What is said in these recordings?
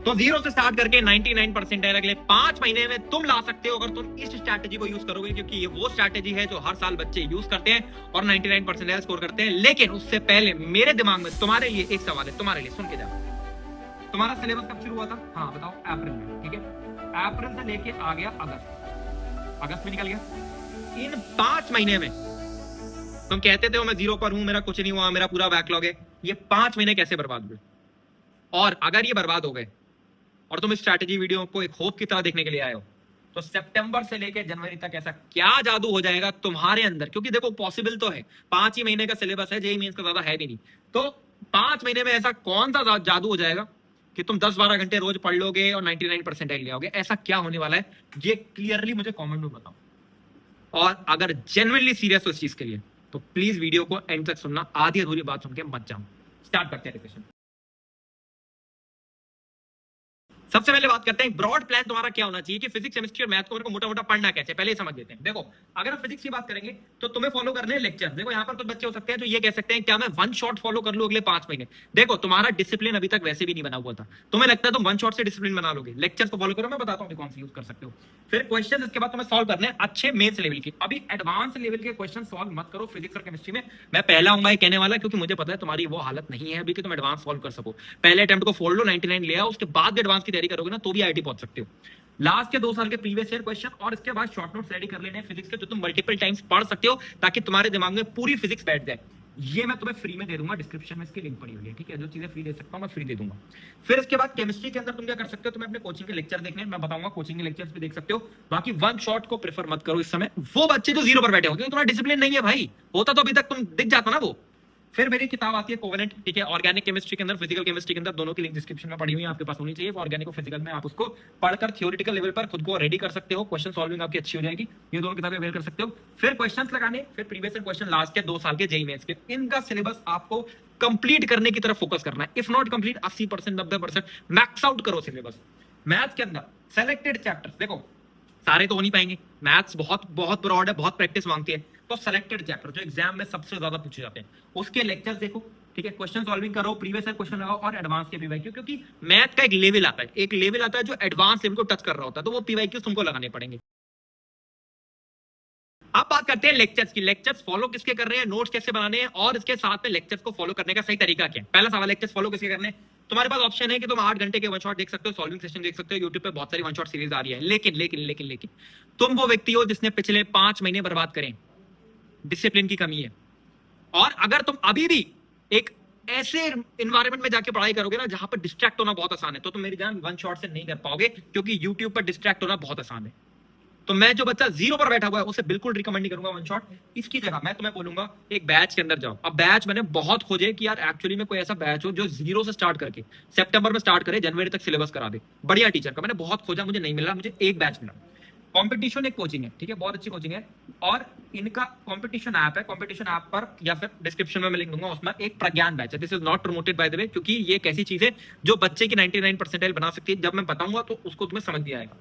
तो 0 से स्टार्ट करके 99 परसेंटाइल अगले 5 महीने में तुम ला सकते हो, अगर तुम इस स्ट्रैटेजी को यूज करोगे, क्योंकि ये वो स्ट्रैटेजी है जो हर साल बच्चे यूज करते हैं और 99 परसेंटाइल स्कोर करते हैं। लेकिन उससे पहले मेरे दिमाग में तुम्हारे लिए एक सवाल है, तुम्हारे लिए, सुन के जाओ। तुम्हारा सिलेबस कब शुरू हुआ था? हाँ बताओ। अप्रैल में, ठीक है। अप्रैल से लेके आ गया अगस्त, अगस्त में निकल गया। इन 5 महीने में तुम कहते थे मैं 0 पर हूं, मेरा कुछ नहीं हुआ, मेरा पूरा बैकलॉग है। ये 5 महीने कैसे बर्बाद हुए? और अगर ये बर्बाद हो गए और तुम इस स्ट्रैटेजी वीडियो को एक होप की तरह देखने के लिए आए हो, तो सितंबर से लेकर जनवरी तक ऐसा क्या जादू हो जाएगा तुम्हारे अंदर? क्योंकि देखो पॉसिबल तो है, 5 ही महीने का सिलेबस है, जेईई मेंस का ज्यादा है भी नहीं, तो 5 महीने में ऐसा कौन सा जादू हो जाएगा कि तुम 10-12 घंटे रोज पढ़ लोगे और 99 परसेंटाइल ले आओगे? ऐसा क्या होने वाला है, ये क्लियरली मुझे कमेंट में बताओ। और अगर जेन्युइनली सीरियस हो इस चीज के लिए, तो प्लीज वीडियो को एंड तक सुनना, आधी अधूरी बात सुन के मत जाओ। स्टार्ट करते हैं डिस्कशन। सबसे पहले बात करते हैं ब्रॉड प्लान तुम्हारा क्या होना चाहिए कि फिजिक्स केमिस्ट्री और मैथ को मेरे को मोटा मोटा पढ़ना कैसे, पहले समझ लेते हैं। देखो अगर हम फिजिक्स की बात करेंगे तो तुम्हें फॉलो करने हैं लेक्चर्स। देखो यहाँ पर तो बच्चे हो सकते हैं जो ये कह सकते हैं क्या मैं वन शॉट फॉलो कर लूं अगले 5 महीने। देखो तुम्हारा डिसिप्लिन अभी तक वैसे भी नहीं बना हुआ था, तुम्हें लगता है तुम वन शॉट से डिसिप्लिन बना लोगे। लेक्चर्स को फॉलो करो, मैं बताता हूँ कौन सी यूज कर सकते हो। फिर क्वेश्चन इसके बाद तुम्हें सॉल्व करने हैं अच्छे मेथ्स लेवल के। अभी एडवांस लेवल के क्वेश्चन सॉल्व मत करो फिजिक्स और केमिस्ट्री में। मैं पहला हूँ कहने वाला, क्योंकि मुझे पता है तुम्हारी वो हालत नहीं है अभी कि तुम एडवांस सॉल्व कर सको। पहले अटेम्प्ट को फोड़ लो, 99 ले आओ, उसके बाद एडवांस की तैयारी करोगे ना तो भी आईटी पहुंच सकते हो। लास्ट के 2 साल के प्रीवियस ईयर क्वेश्चन और इसके बाद शॉर्ट नोट्स रेडी कर लेने हैं फिजिक्स के, जो तुम मल्टीपल टाइम्स पढ़ सकते हो ताकि तुम्हारे दिमाग में पूरी फिजिक्स बैठ जाए। ये मैं तुम्हें फ्री में दे दूंगा, डिस्क्रिप्शन में इसकी लिंक पड़ी हुई है, ठीक है। जो चीजें फ्री दे सकता हूं मैं फ्री दे दूंगा। फिर इसके बाद केमिस्ट्री के अंदर तुम क्या कर सकते हो, तुम्हें अपने कोचिंग के लेक्चर देखने, मैं बताऊंगा कोचिंग के लेक्चर्स भी देख सकते हो। बाकी वन शॉट को प्रेफर मत करो इस समय, वो बच्चे जो 0 पर बैठे हो, क्योंकि तुम्हारा डिसिप्लिन नहीं है भाई। होता तो अभी तक तुम दिख जाता ना वो। फिर मेरी किताब आती है कोवेलेंट, ठीक है, ऑर्गेनिक केमिस्ट्री के अंदर, फिजिकल केमिस्ट्री के अंदर, दोनों की लिंक डिस्क्रिप्शन में पड़ी हुई है, आपके पास होनी चाहिए। ऑर्गेनिक और फिजिकल में आप उसको पढ़कर थियोरेटिकल लेवल पर खुद को रेडी कर सकते हो, क्वेश्चन सॉल्विंग आपकी अच्छी हो जाएगी। ये दोनों किताबें अवेल कर सकते हो। फिर क्वेश्चंस लगाने, फिर प्रीवियस क्वेश्चन लास्ट के 2 साल के जेईई मेंस के, इनका सिलेबस आपको कंप्लीट करने की तरफ फोकस करना है। If not complete 80%, 90% max out करो सिलेबस। मैथ्स के अंदर सेलेक्टेड चैप्टर्स, देखो सारे तो हो नहीं पाएंगे, मैथ्स बहुत बहुत ब्रॉड है, बहुत प्रैक्टिस मांगती है, तो सेलेक्टेड चैप्टर जो एग्जाम में सबसे ज्यादा पूछे जाते हैं उसके लेक्चर्स देखो, ठीक है। क्वेश्चन सॉल्विंग करो, प्रीवियस ईयर क्वेश्चन लगाओ और एडवांस के पीवाईक्यू, क्योंकि मैथ का एक लेवल आता है, एक लेवल आता है जो एडवांस लेवल को टच कर रहा होता है, तो वो पीवाईक्यूज तुमको लगाने पड़ेंगे। अब बात करते हैं लेक्चर्स की। लेक्चर्स फॉलो किसके कर रहे हैं, नोट्स कैसे बनाने हैं, और इसके साथ में लेक्चर्स को फॉलो करने का सही तरीका क्या है। पहला सवाल, लेक्चर्स फॉलो किसके करने हैं? तुम्हारे पास ऑप्शन है कि तुम 8 घंटे के वन शॉट देख सकते हो, सॉल्विंग सेशन देख सकते हो, यूट्यूब पे बहुत सारी वन शॉट सीरीज आ रही है। लेकिन लेकिन लेकिन लेकिन तुम वो व्यक्ति हो जिसने पिछले 5 महीने बर्बाद करें, डिसिप्लिन की कमी है। और अगर तुम अभी भी एक ऐसे इन्वायरमेंट में जाके पढ़ाई करोगे ना जहां पर डिस्ट्रैक्ट होना बहुत आसान है, तो तुम मेरी जान वन शॉट से नहीं कर पाओगे, क्योंकि यूट्यूब पर डिस्ट्रैक्ट होना बहुत आसान है। तो मैं जो बच्चा 0 पर बैठा हुआ है उसे बिल्कुल रिकमेंड नहीं करूंगा वन शॉट। इसकी जगह मैं तुम्हें बोलूंगा एक बैच के अंदर जाओ। अब बैच मैंने बहुत खोजे कि यार एक्चुअली में कोई ऐसा बैच हो जो 0 से स्टार्ट करके सितंबर में स्टार्ट करे, जनवरी तक सिलेबस करा दे, बढ़िया टीचर का। मैंने बहुत खोजा, मुझे नहीं मिला, मुझे एक बैच मिला। कॉम्पिटिशन एक कोचिंग है, ठीक है, बहुत अच्छी कोचिंग है, और इनका कॉम्पिटिशन ऐप है। कॉम्पिटिशन ऐप पर या फिर डिस्क्रिप्शन में मैं लिंक दूंगा, उसमें एक प्रज्ञान बैच है। This is not promoted by the way, क्योंकि ये एक ऐसी चीज है जो बच्चे की 99 परसेंटाइल बना सकती है। जब मैं बताऊंगा तो उसको तुम्हें समझ भी आएगा।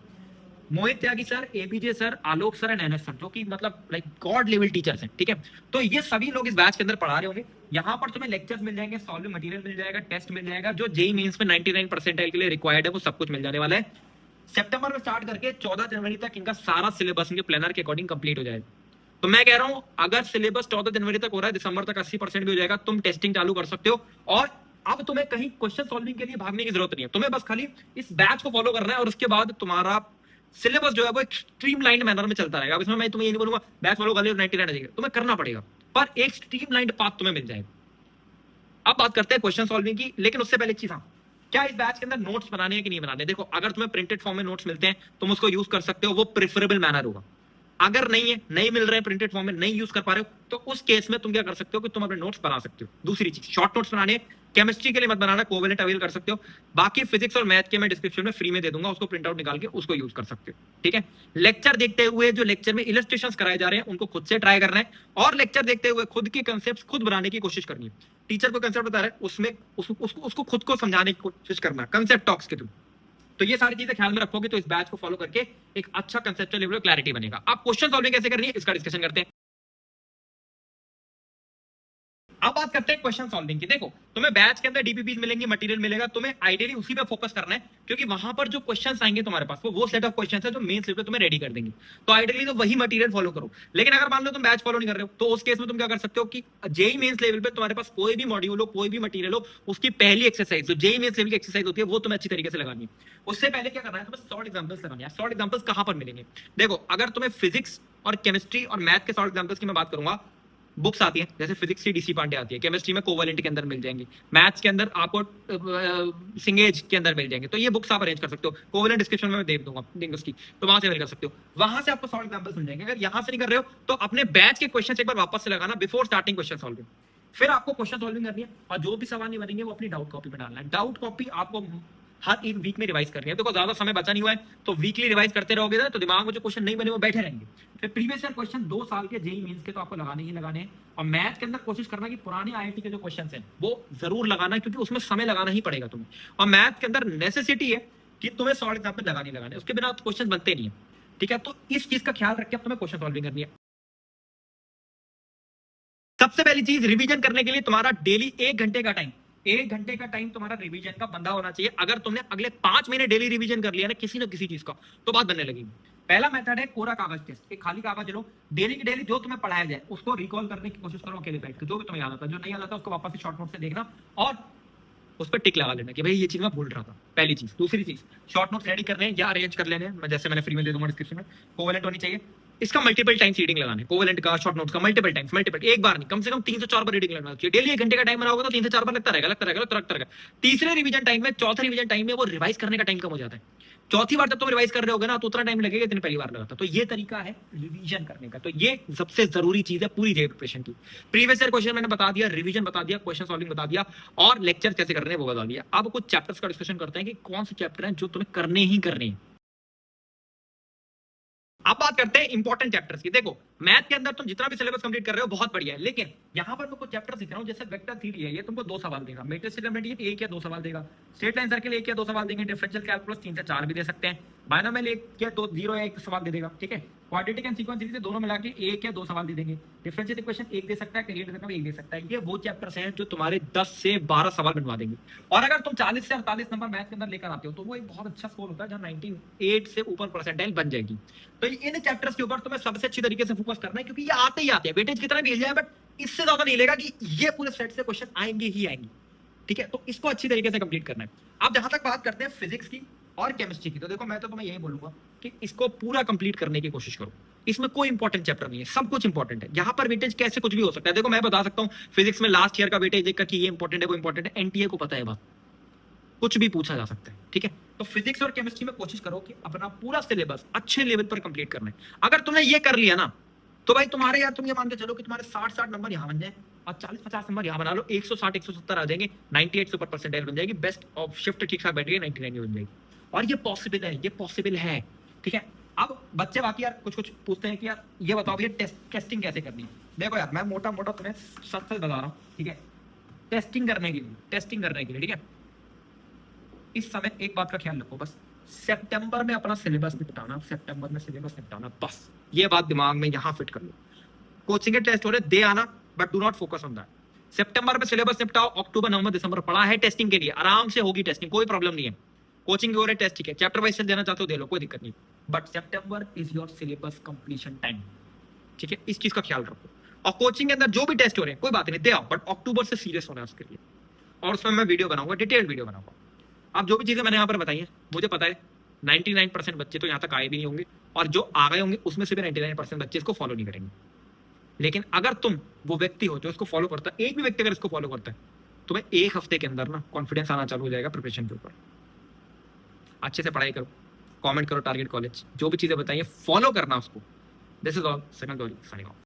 Mohit Tyagi sir, APJ sir, Alok sir and NS sir, जो कि मतलब लाइक गॉड लेवल टीचर्स हैं, ठीक है। तो ये सभी लोग इस बैच के अंदर पढ़ा रहे होंगे। यहाँ पर तुम्हें लेक्चर्स मिल जाएंगे, सॉल्विंग मटेरियल मिल जाएगा, टेस्ट मिल जाएगा, जो जेईई मेंस में 99 परसेंटाइल के लिए रिक्वायर्ड है वो सब कुछ मिल जाने वाला है। सितंबर में स्टार्ट करके 14 जनवरी तक इनका सारा सिलेबस इनके प्लानर के अकॉर्डिंग कंप्लीट हो जाएगा। तो मैं कह रहा हूं अगर सिलेबस 14 जनवरी तक हो रहा है, दिसंबर तक 80% भी हो जाएगा, तुम टेस्टिंग चालू कर सकते हो। और अब तुम्हें कहीं क्वेश्चन सॉल्विंग के लिए भागने की जरूरत नहीं है, तुम्हें बस खाली इस बैच को फॉलो करना है, और उसके बाद तुम्हारा सिलेबस जो है वो एक स्ट्रीमलाइंड मैनर में चलता रहेगा। अब इसमें मैं तुम्हें ये नहीं बोलूंगा बैच फॉलो कर लियो 99 आ जाएगा, तुम्हें करना पड़ेगा, पर एक स्ट्रीमलाइंड पाथ तुम्हें मिल जाएगा। अब बात करते हैं क्वेश्चन सॉल्विंग की, लेकिन उससे पहले एक चीज, क्या इस बैच के अंदर नोट्स बनाने हैं कि नहीं बनाने? देखो अगर तुम्हें प्रिंटेड फॉर्म में नोट्स मिलते हैं तुम उसको यूज कर सकते हो, वो प्रेफरेबल मैनर होगा। अगर नहीं है, नहीं मिल रहे हैं प्रिंटेड फॉर्म में, नहीं यूज कर पा रहे हो, तो उस केस में तुम क्या कर सकते हो कि तुम अपने नोट्स बना सकते हो। दूसरी चीज, शॉर्ट नोट्स बनाने, केमिस्ट्री के लिए मत बनाना, कोवेलेंट अवेल कर सकते हो। बाकी फिजिक्स और मैथ के मैं डिस्क्रिप्शन में फ्री में दे दूंगा, उसको प्रिंट आउट निकाल के उसको यूज कर सकते हो, ठीक है। लेक्चर देखते हुए जो लेक्चर में इलस्ट्रेशंस कराए जा रहे हैं उनको खुद से ट्राई करना है, और लेक्चर देखते हुए खुद के कंसेप्ट खुद बनाने की कोशिश करनी है। टीचर को कंसेप्ट बता रहे हैं, उसमें उसको खुद को समझाने की कोशिश करना, कंसेप्ट टॉक्स के थ्रू। तो ये सारी चीजें ख्याल में रखोगे तो इस बैच को फॉलो करके एक अच्छा कंसेप्चुअल लेवल क्लैरिटी बनेगा। अब क्वेश्चन सॉल्विंग कैसे करनी है इसका डिस्कशन करते हैं। अब बात करते हैं क्वेश्चन सॉल्विंग की। देखो तुम्हें बैच के अंदर डीपीपीज मिलेंगे, मटेरियल मिलेगा, तुम्हें आइडियली उसी पे फोकस करना है, क्योंकि वहां पर जो क्वेश्चंस आएंगे तुम्हारे पास वो सेट ऑफ क्वेश्चंस है जो मेन स्लिप पे तुम्हें रेडी कर देंगे। तो आइडियली तो वही मटेरियल फॉलो करो। लेकिन अगर मान लो तुम बैच फॉलो नहीं कर रहे हो, तो उस केस में तुम क्या कर सकते हो कि जेई मेंस लेवल पे तुम्हारे पास कोई भी मॉड्यूल हो, कोई भी मटेरियल हो, उसकी पहली एक्सरसाइज जो जेई मेंस लेवल की एक्सरसाइज होती है वो तुम्हें अच्छी तरीके से लगानी है। उससे पहले क्या करना है, तुम्हें शॉर्ट एग्जांपल्स लगाने हैं। शॉर्ट एग्जांपल्स कहां पर मिलेंगे? देखो अगर तुम्हें फिजिक्स और केमिस्ट्री और मैथ के शॉर्ट एग्जांपल्स की मैं बात करूंगा, बुक्स आती हैं जैसे फिजिक्स की डीसी पांडे आती है, केमिस्ट्री में कोवेलेंट के अंदर मिल जाएंगे, मैथ्स के अंदर आपको सिंगेज के अंदर मिल जाएंगे। तो ये बुक्स आप अरेंज कर सकते हो, कोवेलेंट डिस्क्रिप्शन में मैं दे दूंगा लिंक उसकी, तो वहां से अवेल कर सकते हो। वहां से आपको सॉल्व एग्जांपल्स मिल जाएंगे। अगर यहां से नहीं कर रहे हो तो अपने बैच के क्वेश्चन एक बार वापस से लगाना बिफोर स्टार्टिंग क्वेश्चन सॉल्विंग। फिर आपको क्वेश्चन सॉल्विंग करनी है और जो भी सवाल नहीं बनेंगे वो अपनी डाउट कॉपी में डालना है। डाउट कॉपी आपको हर एक वीक में रिवाइज करनी है। देखो ज्यादा समय बचा नहीं हुआ है, तो वीकली रिवाइज करते रहोगे ना तो दिमाग में जो क्वेश्चन नहीं बने वो बैठे रहेंगे। फिर प्रीवियस ईयर क्वेश्चन 2 साल के जेई मेंस के तो आपको लगाने ही लगाने हैं। और मैथ के अंदर कोशिश करना कि पुराने आईआईटी के जो क्वेश्चंस हैं वो जरूर लगाना, क्योंकि उसमें समय लगाना ही पड़ेगा तुम्हें। और मैथ के अंदर नेसेसिटी है कि तुम्हें सॉल्व एग्जांपल लगाने लगाने, उसके बिना क्वेश्चन बनते नहीं है। ठीक है, तो इस चीज का ख्याल रख के अब तुम्हें क्वेश्चन सॉल्विंग करनी है। सबसे पहली चीज, रिवीजन करने के लिए तुम्हारा डेली 1 घंटे का टाइम, 1 घंटे का टाइम तुम्हारा रिवीजन का बंदा होना चाहिए। अगर तुमने अगले 5 महीने डेली रिवीजन कर लिया ना किसी चीज का, तो बात बनने लगेगी। पहला मेथड है कोरा कागज टेस्ट। एक खाली कागज लो, डेली की डेली जो तुम्हें पढ़ाया जाए उसको रिकॉल करने की कोशिश करो अकेले बैठ के, जो भी तुम्हें याद आता है। जो नहीं याद आता उसको वापस से शॉर्ट नोट से देखना और उस पर टिक लगा लेना कि भाई ये चीज मैं भूल रहा था। पहली चीज। दूसरी चीज, शॉर्ट नोट्स रेडी करने या अरेंज कर लेने, मैं जैसे मैंने फ्री में दे दूंगा डिस्क्रिप्शन में, कोवेलेंट होनी चाहिए। इसका मल्टीपल टाइम रीडिंग लगाने, कोवेलेंट का शॉर्ट नोट्स का मल्टीपल टाइम्स, मल्टीपल एक बार नहीं, कम से कम 3 से 4 बार रीडिंग लगना चाहिए। डेली 1 घंटे का टाइम बनाओगे तो 3 से 4 बार लगता रहेगा। तीसरे रिवीजन टाइम में, चौथे रिवीजन टाइम में वो रिवाइज करने का टाइम कम हो जाता है। चौथी बार जब तुम रिवाइज कर रहे होगे ना तो उतना टाइम लगेगा जितनी पहली बार लगा था। तो ये तरीका है रिवीजन करने का। तो ये सबसे जरूरी चीज है पूरी प्रिपरेशन की। प्रीवियस ईयर क्वेश्चन मैंने बता दिया, रिवीजन बता दिया, क्वेश्चन सॉल्विंग बता दिया और लेक्चर कैसे करने हैं वो बता दिया। अब कुछ चैप्टर्स का डिस्कशन करते हैं कि कौन से चैप्टर हैं जो तुम्हें करने ही करने हैं। अब बात करते हैं इंपॉर्टेंट चैप्टर्स की। देखो मैथ के अंदर तुम जितना भी सिलेबस कंप्लीट कर रहे हो बहुत बढ़िया है, लेकिन यहाँ पर मैं कुछ चैप्टर सीख रहा हूँ। जैसे वेक्टर थ्योरी है, ये तुमको 2 सवाल देगा। मैट्रिक्स ट्रिग्नोमेट्री 1 या 2 सवाल देगा। स्ट्रेट लाइन सर्किल 1 या 2 सवाल देंगे। डिफरेंशियल कैलकुलस 3 से 4 भी दे सकते हैं। बायनोमियल 1 या 2 0 या 1 सवाल दे देगा। ठीक है, क्वाड्रेटिक एंड सीक्वेंस सीरीज दोनों मिला के 1 या 2 सवाल दे देंगे। डिफरेंशियल इक्वेशन 1 दे सकता है, कैरियर दे सकता है, 1 दे सकता है। ये वो चैप्टर्स हैं जो तुम्हारे 10 से 12 सवाल बनवा देंगे। और अगर तुम 40 से 48 नंबर मैथ के अंदर लेकर आते हो तो वो एक बहुत अच्छा स्कोर होता है, जहां 98 से ऊपर परसेंटाइल बन जाएगी। तो इन चैप्टर्स के ऊपर तुम्हें सबसे अच्छी तरीके से फोकस करना है, क्योंकि ये आते ही आते हैं। वेटेज कितना भी हिल जाए बट इससे ज्यादा नहीं लेगा कि ये पूरे सेट से क्वेश्चन आएंगे ही आएंगे। ठीक है, तो इसको अच्छी तरीके से कंप्लीट करना है। अब जहां तक बात करते हैं फिजिक्स की और केमिस्ट्री की, तो देखो मैं तो तुम्हें यही बोलूंगा कि इसको पूरा कंप्लीट करने की कोशिश करो। इसमें कोई इंपॉर्टेंट चैप्टर नहीं है, सब कुछ इंपॉर्टेंट है। यहाँ पर वेटेज कैसे कुछ भी हो सकता है। देखो मैं बता सकता हूँ फिजिक्स में लास्ट ईयर का वेटेज देखकर कि ये इंपॉर्टेंट है वो इंपॉर्टेंट है, एनटीए को पता है बात, कुछ भी पूछा जा सकता है। ठीक है, तो फिजिक्स और केमिस्ट्री में कोशिश करो कि अपना पूरा सिलेबस अच्छे लेवल पर कंप्लीट करना है। अगर तुमने ये कर लिया ना तो भाई तुम्हारे यार, तुम ये मान के चलो कि तुम्हारे 60 नंबर यहाँ बन जाए और 40-50 नंबर यहाँ बना लो, 160-170 आ जाएंगे, 98 सुपर परसेंटाइल बन जाएगी, बेस्ट ऑफ शिफ्ट ठीक ठाक बैठ गई, 99 बन जाएगी। और ये पॉसिबल है, ये पॉसिबल है। ठीक है, अब बच्चे बाकी यार कुछ कुछ पूछते हैं कि यार ये बताओ भैया टेस्टिंग कैसे करनी है। देखो यार मैं मोटा मोटा तुम्हें सच सच बता रहा हूँ। ठीक है, टेस्टिंग करने के लिए ठीक है, इस समय एक बात का ख्याल रखो, बस सितंबर में अपना सिलेबस निपटाना, बस ये बात दिमाग में यहाँ फिट कर लो। कोचिंग के टेस्ट हो रहे, दे आना, but do not focus on that. सितंबर में सिलेबस निपटाओ, अक्टूबर नवंबर दिसंबर पड़ा है टेस्टिंग के लिए, आराम से होगी टेस्टिंग, कोई प्रॉब्लम नहीं है। कोचिंग हो रहे टेस्ट, ठीक है, चैप्टर वाइज से देना चाहते हो दे लो, कोई दिक्कत नहीं, but September is your syllabus completion time. ठीक है, इस चीज का ख्याल रखो। और कोचिंग के अंदर जो भी टेस्ट हो रहे हैं कोई बात नहीं, दे आओ, बट अक्टूबर से सीरियस होना है उसके लिए। और उसमें मैं वीडियो बनाऊंगा, डिटेल्ड वीडियो बनाऊंगा। अब जो भी चीजें मैंने यहाँ पर बताई है, मुझे पता है 99% बच्चे तो यहाँ तक आए भी नहीं होंगे, और जो आ गए होंगे उसमें से भी 99% बच्चे इसको फॉलो नहीं करेंगे। लेकिन अगर तुम वो व्यक्ति हो जो इसको फॉलो करता है, एक भी व्यक्ति अगर इसको फॉलो करता है, तुम्हें 1 हफ्ते के अंदर ना कॉन्फिडेंस आना चालू हो जाएगा प्रिपरेशन के ऊपर। अच्छे से पढ़ाई करो, कमेंट करो टारगेट कॉलेज, जो भी चीजें बताइए फॉलो करना उसको। This is all, signing off.